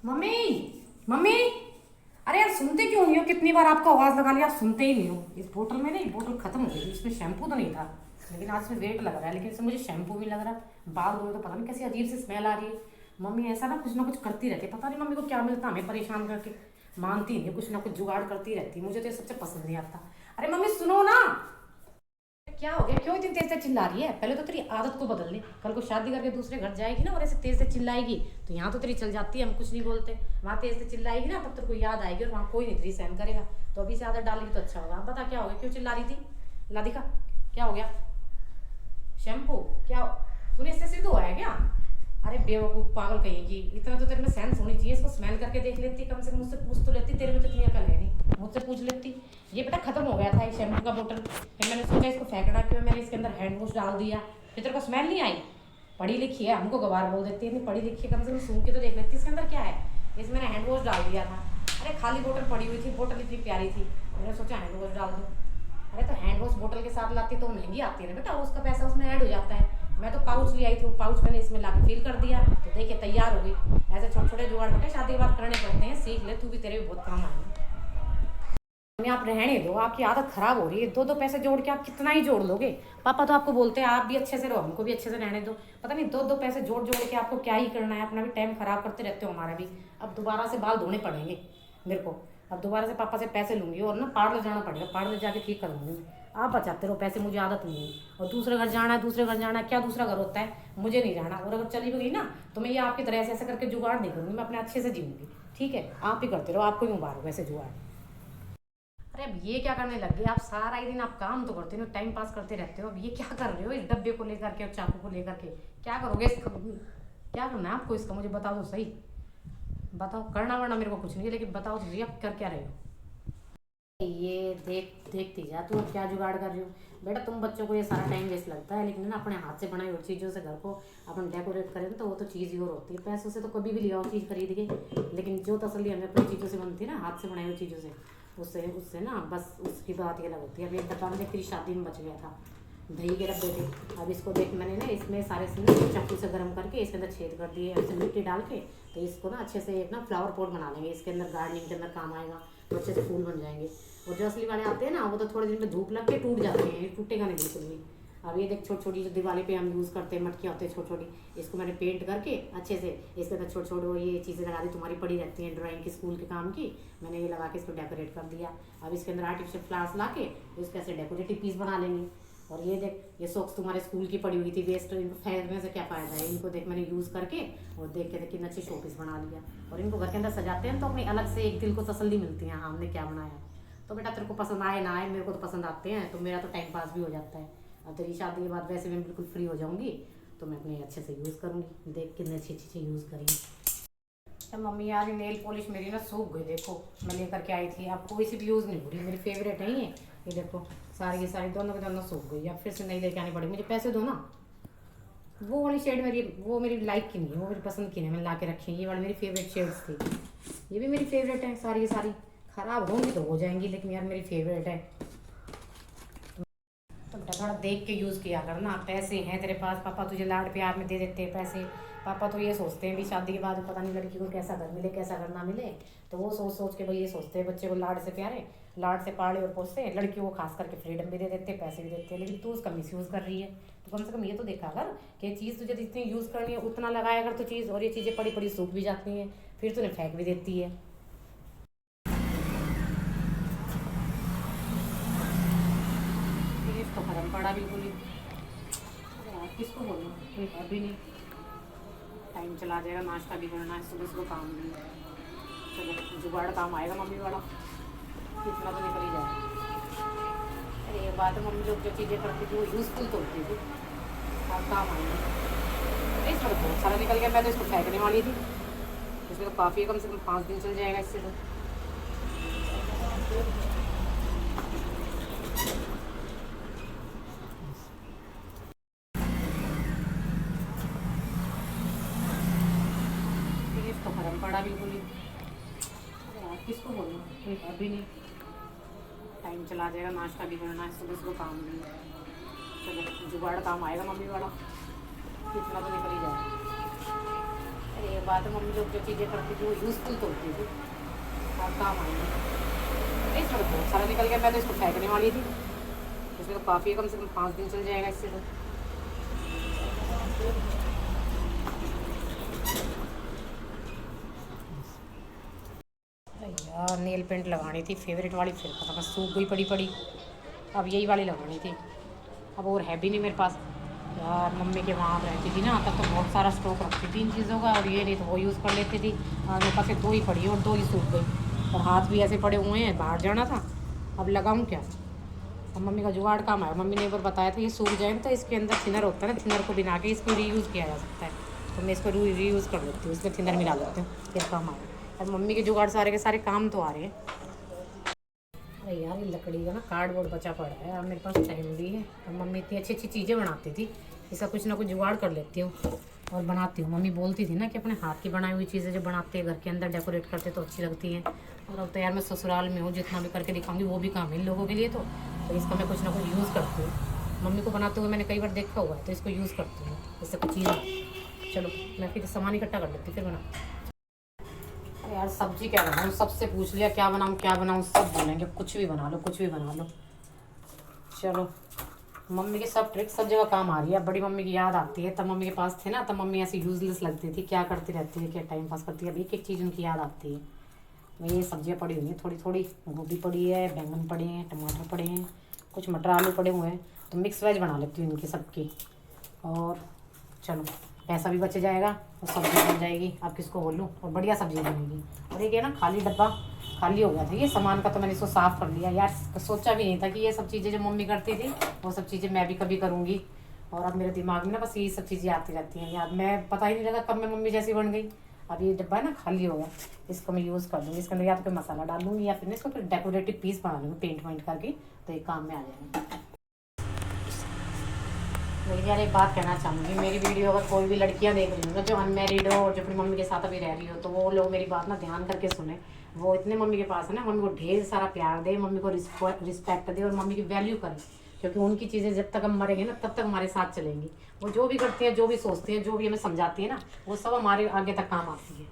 Mummy mummy, अरे यार सुनते क्यों नहीं हो? कितनी बार आपका आवाज लगा लिया, आप सुनते ही नहीं हो। इस बोतल में नहीं, बोतल खत्म हो गई थी, इसमें शैम्पू तो नहीं था, लेकिन आज इसमें वेट लग रहा है, लेकिन इसमें मुझे शैम्पू भी लग रहा है। बाल धोए तो पता नहीं कैसी अजीब सी स्मेल आ रही है। मम्मी ऐसा ना कुछ करती रहती है, पता नहीं मम्मी को क्या मिलता है हमें परेशान करके। मानती नहीं है, कुछ ना कुछ जुगाड़ करती रहती है, मुझे तो ये सबसे पसंद नहीं आता। अरे मम्मी सुनो ना, क्या हो गया? क्यों इतनी तेज से चिल्ला रही है? पहले तो तेरी आदत को बदल ले। कल को शादी करके दूसरे घर जाएगी ना और ऐसे तेज से चिल्लाएगी तो यहाँ तो तेरी चल जाती है, हम कुछ नहीं बोलते। वहाँ तेज से चिल्लाएगी ना तब तेरे को याद आएगी और वहाँ कोई नहीं तेरी सहन करेगा। तो अभी से आदत डालेगी तो अच्छा होगा। आप बता क्या हो गया, क्यों चिल्ला रही थी? ला दिखा, क्या हो गया? शैम्पू? क्या तूने इससे सिर धोया है क्या? अरे बेवकूफ पागल कहेगी, इतना तो तेरे में सेंस होनी चाहिए। इसको स्मेल करके देख लेती, कम से कम मुझसे पूछ तो लेती। तेरे में तो इतनी अकल है नहीं, मुझसे पूछ लेती। ये बेटा खत्म हो गया था ये शैम्पू का बोतल, फिर मैंने सोचा इसको फेंकना क्यों, मैंने इसके अंदर हैंड वॉश डाल दिया। फिर तेरे को स्मेल नहीं आई? पढ़ी लिखी है, हमको गवार बोल देती है। नहीं पढ़ी लिखी है, कम से कम सूंघ के तो देख लेती इसके अंदर क्या है। इसमें मैंने हैंड वॉश डाल दिया था। अरे खाली बोतल पड़ी हुई थी, बोतल इतनी प्यारी थी, मैंने सोचा हैंड वॉश डाल दूँ। अरे तो हैंड वॉश बोतल के साथ लाती तो महंगी आती है ना बेटा, उसका पैसा उसमें ऐड हो जाता है। मैं तो पाउच ले आई थी, वो पाउच मैंने इसमें लाके फिल कर दिया तो देखिए तैयार हो गई। ऐसे छोटे छोटे जुगाड़ बेटे शादी के बाद करने पड़ते हैं, सीख ले तू भी, तेरे भी बहुत काम आएंगे। आप रहने दो, आपकी आदत खराब हो रही है। दो दो पैसे जोड़ के आप कितना ही जोड़ लोगे? पापा तो आपको बोलते हैं आप भी अच्छे से रहो, हमको भी अच्छे से रहने दो। पता नहीं दो दो पैसे जोड़ जोड़ के आपको क्या ही करना है, अपना भी टाइम खराब करते रहते हो, हमारा भी। अब दोबारा से बाल धोने पड़ेंगे मेरे को। अब दोबारा से पापा से पैसे लूंगी और ना पार्लर जाना पड़ेगा, पार्लर जाके ठीक करूँगी मैं। आप बचाते रहो पैसे, मुझे आदत नहीं है। और दूसरे घर जाना है, दूसरे घर जाना है, क्या दूसरा घर होता है? मुझे नहीं जाना। और अगर चली भी गई ना तो मैं ये आपकी तरह ऐसे ऐसे करके जुगाड़ नहीं करूँगी, मैं अपने अच्छे से जीऊँगी। ठीक है, आप ही करते रहो, आपको ही मुबारक वैसे जुगाड़। अरे अब ये क्या करने लग गए आप? सारा ही दिन आप काम तो करते हो, टाइम पास करते रहते हो। अब ये क्या कर रहे हो इस डब्बे को लेकर के और चाकू को लेकर के? क्या करोगे इसका? क्या करना है आपको इसका, मुझे बताओ तो सही। बताओ, करना वरना मेरे को कुछ नहीं है, लेकिन बताओ तो सही आप कर क्या रहे हो? ये देखती जा तू क्या जुगाड़ कर रही हो। बेटा तुम बच्चों को ये सारा टाइम वेस्ट लगता है, लेकिन ना अपने हाथ से बनाई हुई चीज़ों से घर को अपन डेकोरेट करें तो वो तो चीज़ ही और होती है। पैसों से तो कभी भी लिया हो चीज़ खरीद के, लेकिन जो तसल्ली हमें अपनी चीज़ों से बनती है ना, हाथ से बनाई हुई चीज़ों से, उससे उससे ना बस उसकी बात ही अलग होती है। अब एक डब्बा में तेरी शादी में बच गया था, दही के डब्बे थे। अब इसको देख मैंने ना इसमें सारे से चाकू से गर्म करके इसके अंदर छेद कर दिए, ऐसे मिट्टी डाल के। तो इसको ना अच्छे से एक ना फ्लावर पॉट बना लेंगे, इसके अंदर गार्डनिंग के अंदर काम आएगा, तो अच्छे से फूल बन जाएंगे। और जो असली वाले आते हैं ना वो तो थोड़े दिन में धूप लग के टूट जाते हैं, ये टूटेगा नहीं बिल्कुल भी। अब ये देख छोटी छोटी जो दिवाली पे हम यूज़ करते हैं मटकियाँ होती है छोटी छोटी, इसको मैंने पेंट करके अच्छे से इसके अंदर छोटे छोटे ये चीज़ें लगा दी, तुम्हारी पड़ी रहती हैं ड्राइंग की स्कूल के काम की। मैंने ये लगा के इसको डेकोरेट कर दिया। अब इसके अंदर आर्टिफिशियल फ्लावर्स ला के इसके ऐसे डेकोरेटिव पीस बना लेंगे। और ये देख ये सॉक्स तुम्हारे स्कूल की पड़ी हुई थी वेस्ट, इनको फेंकने से क्या फ़ायदा है? इनको देख मैंने यूज़ करके और देख के देख कितना अच्छी शोपीस बना लिया। और इनको घर के अंदर सजाते हैं तो अपनी अलग से एक दिल को तसल्ली मिलती है, हाँ हमने क्या बनाया। तो बेटा तेरे को पसंद आए ना आए, मेरे को तो पसंद आते हैं, तो मेरा तो टाइम पास भी हो जाता है। अब तेरी शादी के बाद वैसे मैं बिल्कुल फ्री हो जाऊँगी तो मैं अपने अच्छे से यूज़ करूँगी। देख कितने अच्छी अच्छी चीज़ यूज़ करेंगे। तो मम्मी यार ये नेल पॉलिश मेरी ना सूख गई, देखो मैं लेकर के आई थी, अब कोई सी भी यूज़ नहीं हो रही, मेरी फेवरेट है ये देखो सारी ये सारी दोनों के दोनों सूख गई। अब फिर से नई लेके आनी पड़ेगी, मुझे पैसे दो ना। वो वाली शेड मेरी, वो मेरी लाइक की नहीं है, वो मेरी पसंद की नहीं, मैंने ला के रखी है। ये वाली मेरी फेवरेट शेड्स थी, ये भी मेरी फेवरेट है। सारी ये सारी ख़राब होंगी तो हो जाएंगी, लेकिन यार मेरी फेवरेट है। तो बेटा थोड़ा देख के यूज़ किया कर ना, पैसे हैं तेरे पास, पापा तुझे लाड प्यार में दे देते हैं पैसे। पापा तो ये सोचते हैं भी शादी के बाद पता नहीं लड़की को कैसा घर मिले कैसा घर ना मिले, तो वो सोच सोच के भाई ये सोचते हैं बच्चे को लाड से प्यारे, लाड से पाले और पोसते हैं। लड़कियों को खास करके फ्रीडम भी दे देते हैं, पैसे भी देते हैं, लेकिन तू उसका मिस यूज़ कर रही है। तो कम से कम ये तो देखा कर कि चीज़ तुझे जितनी यूज़ करनी है उतना लगाया कर तो चीज़, और ये चीज़ें पड़ी पड़ी सूख भी जाती हैं, फिर तूने फेंक भी देती है। फिर इसको खत्म पड़ा बिल्कुल ही। अरे यार किसको बोलूँ, कोई है भी नहीं। टाइम चला जाएगा, नाश्ता भी करना है, सुबह सुबह काम भी है। चलो जुगाड़ काम आएगा मम्मी वाला, कितना तो निकल ही जाएगा। अरे ये बात है, मम्मी लोग जो चीज़ें करती थी वो यूज़फुल तो होती थी और काम आएंगी। अरे इसमें तो बहुत सारा निकल गया, मैं तो इसको फेंकने वाली थी। इसमें तो काफ़ी कम से कम 5 दिन चल जाएगा इससे तो। फिर इसको खत्म पड़ा बिल्कुल ही। अरे यार किसको बोलूँ, कोई है भी नहीं। टाइम चला जाएगा, नाश्ता भी करना है, सुबह सुबह काम भी है। चलो जुगाड़ काम आएगा मम्मी वाला, कितना तो निकल ही जाएगा। अरे ये बात है, मम्मी लोग जो चीज़ें करती थी वो यूज़फुल तो होती थी और काम आएंगी। इसमें तो बहुत सारा निकल गया, मैं तो इसको फेंकने वाली थी। इसमें तो काफ़ी कम से कम 5 दिन चल जाएगा इससे तो। यार नेल पेंट लगानी थी फेवरेट वाली, फिर खत्म, बस सूख गई पड़ी पड़ी। अब यही वाली लगानी थी, अब और है भी नहीं मेरे पास। यार मम्मी के वहाँ रहती थी ना, तब तो बहुत सारा स्टॉक रखती थी इन चीज़ों का, और ये नहीं तो वो यूज़ कर लेती थी। और मेरे पास 2 ही पड़ी और 2 ही सूख गई, और हाथ भी ऐसे पड़े हुए हैं, बाहर जाना था, अब लगाऊँ क्या। अब मम्मी का जुगाड़ काम आया, मम्मी ने एक बार बताया था ये सूख जाए तो इसके अंदर थिनर होता है ना, थिनर को बिना के इसको रीयूज़ किया जा सकता है। तो मैं इसको रीयूज़ कर लेती हूँ, इसमें थिनर मिला लेती हूँ, फिर काम आया। और मम्मी के जुगाड़ सारे के सारे काम तो आ रहे हैं। अरे यार ये लकड़ी का ना कार्डबोर्ड बचा पड़ा है, अब मेरे पास टाइम भी है, और मम्मी इतनी अच्छी अच्छी चीज़ें बनाती थी, इसका कुछ ना कुछ जुगाड़ कर लेती हूँ और बनाती हूँ। मम्मी बोलती थी ना कि अपने हाथ की बनाई हुई चीज़ें जो बनाते हैं घर के अंदर डेकोरेट करते तो अच्छी लगती हैं। और अब तो यार मैं ससुराल में हूँ, जितना भी करके दिखाऊंगी वो भी काम है इन लोगों के लिए, तो इसका मैं कुछ ना कुछ यूज़ करती हूँ। मम्मी को बनाते हुए मैंने कई बार देखा हुआ है, तो इसको यूज़ करती हूँ, इससे कुछ चीज़। चलो मैं फिर सामान इकट्ठा कर लेती फिर बना। यार सब्जी क्या बनाऊँ, सबसे पूछ लिया क्या बनाऊँ, सब बोलेंगे कुछ भी बना लो, कुछ भी बना लो। चलो मम्मी की सब ट्रिक सब जगह काम आ रही है। बड़ी मम्मी की याद आती है, तब मम्मी के पास थे ना, तब मम्मी ऐसी यूजलेस लगती थी, क्या करती रहती है, क्या टाइम पास करती है। अब एक एक चीज़ उनकी याद आती है। ये सब्जियाँ पड़ी हुई हैं थोड़ी थोड़ी, गोभी पड़ी है, बैंगन पड़े हैं, टमाटर पड़े हैं, कुछ मटर आलू पड़े हुए हैं, तो मिक्स वेज बना लेती हूँ इनकी सबकी। और चलो पैसा भी बच जाएगा और सब्जी बन जाएगी, अब किसको बोलूँ, और बढ़िया सब्जी बनेगी। और एक है ना खाली डब्बा खाली हो गया था ये सामान का, तो मैंने इसको साफ़ कर लिया। यार सोचा भी नहीं था कि ये सब चीज़ें जो मम्मी करती थी वो सब चीज़ें मैं भी कभी करूँगी। और अब मेरे दिमाग में ना बस यही सब चीज़ें आती रहती हैं यार, मैं पता ही नहीं लगा कब मैं मम्मी जैसी बन गई। अब ये डब्बा है ना खाली हो गया, इसको मैं यूज़ कर दूँगी, इसके अंदर या तो कोई मसाला डाल दूँगी या फिर इसको फिर डेकोरेटिव पीस बना लूँगी पेंट वेंट करके, तो एक काम में आ जाएगा। लेकिन यार एक बात कहना चाहूँगी, मेरी वीडियो अगर कोई भी लड़कियाँ देख रही हो ना जो अनमेरिड हो और जो अपनी मम्मी के साथ अभी रह रही हो, तो वो लोग मेरी बात ना ध्यान करके सुने। वो इतने मम्मी के पास है ना, मम्मी को ढेर सारा प्यार दे, मम्मी को रिस्पेक्ट दे और मम्मी की वैल्यू करे, क्योंकि उनकी चीज़ें जब तक हम मरेंगे ना तब तक हमारे साथ चलेंगी। वो जो भी करती हैं, जो भी सोचती हैं, जो भी हमें समझाती है ना, वो सब हमारे आगे तक काम आती है।